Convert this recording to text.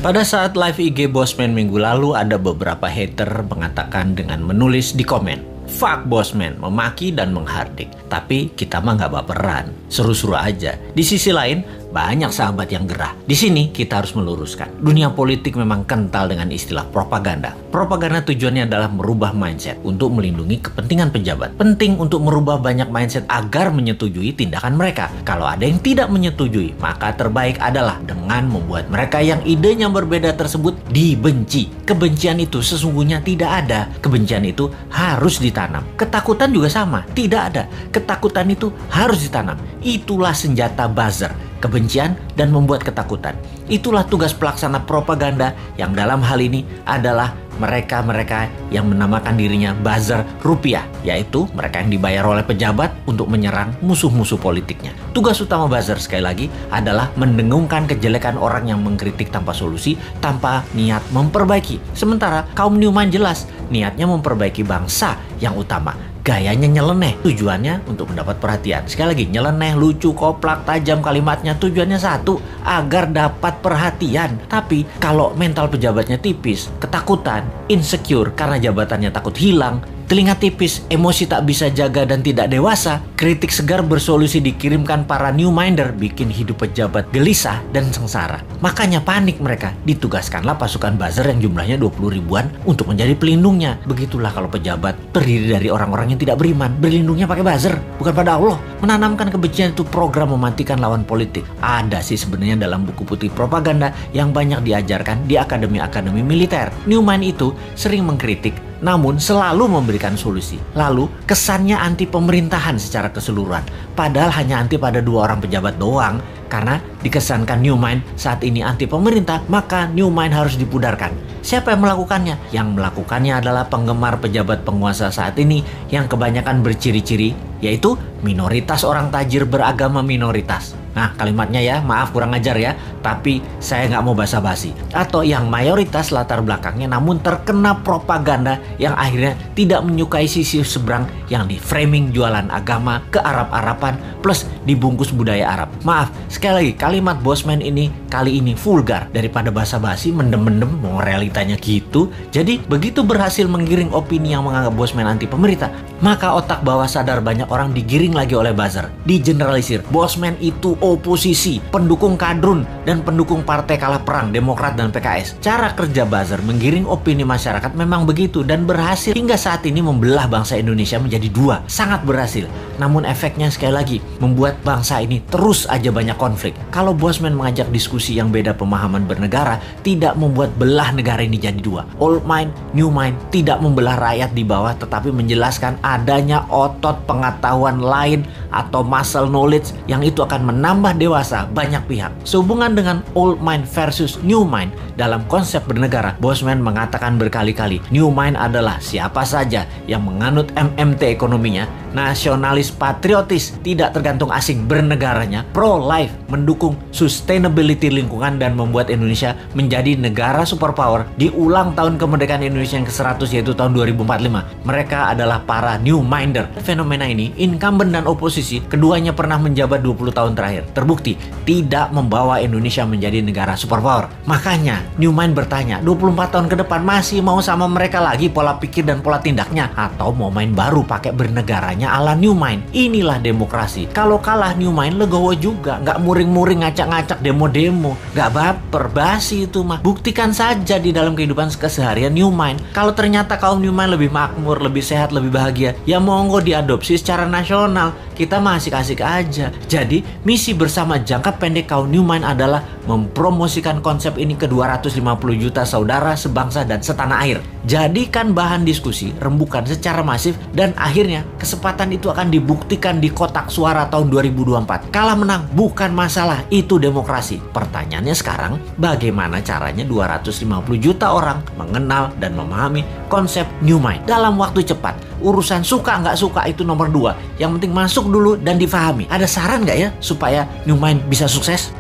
Pada saat live IG Bosman minggu lalu, ada beberapa hater mengatakan dengan menulis di komen, "Fuck Bosman," memaki dan menghardik. Tapi kita mah nggak baperan, seru-seru aja. Di sisi lain, banyak sahabat yang gerah. Di sini kita harus meluruskan. Dunia politik memang kental dengan istilah propaganda. Propaganda tujuannya adalah merubah mindset untuk melindungi kepentingan pejabat. Penting untuk merubah banyak mindset agar menyetujui tindakan mereka. Kalau ada yang tidak menyetujui, maka terbaik adalah dengan membuat mereka yang idenya berbeda tersebut dibenci. Kebencian itu sesungguhnya tidak ada. Kebencian itu harus ditanam. Ketakutan juga sama, tidak ada. Ketakutan itu harus ditanam. Itulah senjata buzzer. Kebencian dan membuat ketakutan. Itulah tugas pelaksana propaganda yang dalam hal ini adalah mereka-mereka yang menamakan dirinya buzzer rupiah, yaitu mereka yang dibayar oleh pejabat untuk menyerang musuh-musuh politiknya. Tugas utama buzzer sekali lagi adalah mendengungkan kejelekan orang yang mengkritik tanpa solusi, tanpa niat memperbaiki. Sementara kaum Newman jelas niatnya memperbaiki bangsa yang utama. Gayanya nyeleneh, tujuannya untuk mendapat perhatian. Sekali lagi, nyeleneh, lucu, koplak, tajam kalimatnya, tujuannya satu, agar dapat perhatian. Tapi kalau mental pejabatnya tipis, ketakutan, insecure karena jabatannya takut hilang, telinga tipis, emosi tak bisa jaga dan tidak dewasa, kritik segar bersolusi dikirimkan para Newminder, bikin hidup pejabat gelisah dan sengsara. Makanya panik mereka, ditugaskanlah pasukan buzzer yang jumlahnya 20 ribuan untuk menjadi pelindungnya. Begitulah kalau pejabat terdiri dari orang-orang yang tidak beriman, berlindungnya pakai buzzer, bukan pada Allah. Menanamkan kebencian itu program mematikan lawan politik. Ada sih sebenarnya dalam buku putih propaganda yang banyak diajarkan di akademi-akademi militer. Newman itu sering mengkritik, namun selalu memberikan solusi. Lalu kesannya anti pemerintahan secara keseluruhan. Padahal hanya anti pada 2 orang pejabat doang. Karena dikesankan Newman saat ini anti pemerintah, maka Newman harus dipudarkan. Siapa yang melakukannya? Yang melakukannya adalah penggemar pejabat penguasa saat ini yang kebanyakan berciri-ciri, yaitu minoritas orang tajir beragama minoritas. Nah, kalimatnya ya, maaf kurang ajar ya, tapi saya nggak mau basa-basi. Atau yang mayoritas latar belakangnya namun terkena propaganda yang akhirnya tidak menyukai sisi seberang yang di framing jualan agama ke Arab-Araban plus dibungkus budaya Arab. Maaf, sekali lagi kalimat Bosman ini kali ini vulgar. Daripada basa-basi, mendem-mendem mau realitanya gitu. Jadi begitu berhasil menggiring opini yang menganggap Bosman anti pemerintah, maka otak bawah sadar banyak orang digiring lagi oleh buzzer. Digeneralisir, Bosman itu oposisi, pendukung kadrun, dan pendukung partai kalah perang, Demokrat dan PKS. Cara kerja buzzer menggiring opini masyarakat memang begitu dan berhasil hingga saat ini membelah bangsa Indonesia menjadi 2. Sangat berhasil. Namun efeknya sekali lagi membuat bangsa ini terus aja banyak konflik. Kalau Bosman mengajak diskusi yang beda pemahaman bernegara, tidak membuat belah negara ini jadi 2. Old mind, new mind, tidak membelah rakyat di bawah, tetapi menjelaskan adanya otot pengetahuan lain atau muscle knowledge yang itu akan menambah dewasa banyak pihak. Sehubungan dengan old mind versus new mind dalam konsep bernegara, Bosman mengatakan berkali-kali, new mind adalah siapa saja yang menganut MMT ekonominya, nasionalis patriotis, tidak tergantung asing bernegaranya, pro-life, mendukung sustainability lingkungan dan membuat Indonesia menjadi negara superpower di ulang tahun kemerdekaan Indonesia yang ke-100 yaitu tahun 2045. Mereka adalah para new minder. Fenomena ini, incumbent dan oposisi, keduanya pernah menjabat 20 tahun terakhir. Terbukti tidak membawa Indonesia menjadi negara superpower. Makanya Newman bertanya, 24 tahun ke depan masih mau sama mereka lagi pola pikir dan pola tindaknya, atau mau main baru pakai bernegaranya ala Newman? Inilah demokrasi. Kalau kalah Newman legowo juga, nggak muring-muring ngacak-ngacak demo-demo, nggak baper, basi itu mah. Buktikan saja di dalam kehidupan keseharian Newman. Kalau ternyata kaum Newman lebih makmur, lebih sehat, lebih bahagia, ya monggo diadopsi secara nasional. Kita masih asik aja. Jadi misi bersama jangka pendek kaum Newman adalah mempromosikan konsep ini ke 250 juta saudara sebangsa dan setanah air. Jadikan bahan diskusi, rembukan secara masif, dan akhirnya kesempatan itu akan dibuktikan di kotak suara tahun 2024. Kalah menang bukan masalah, itu demokrasi. Pertanyaannya sekarang, bagaimana caranya 250 juta orang mengenal dan memahami konsep Newman dalam waktu cepat? Urusan suka nggak suka itu nomor 2. Yang penting masuk dulu dan difahami. Ada saran nggak ya supaya Newman bisa sukses?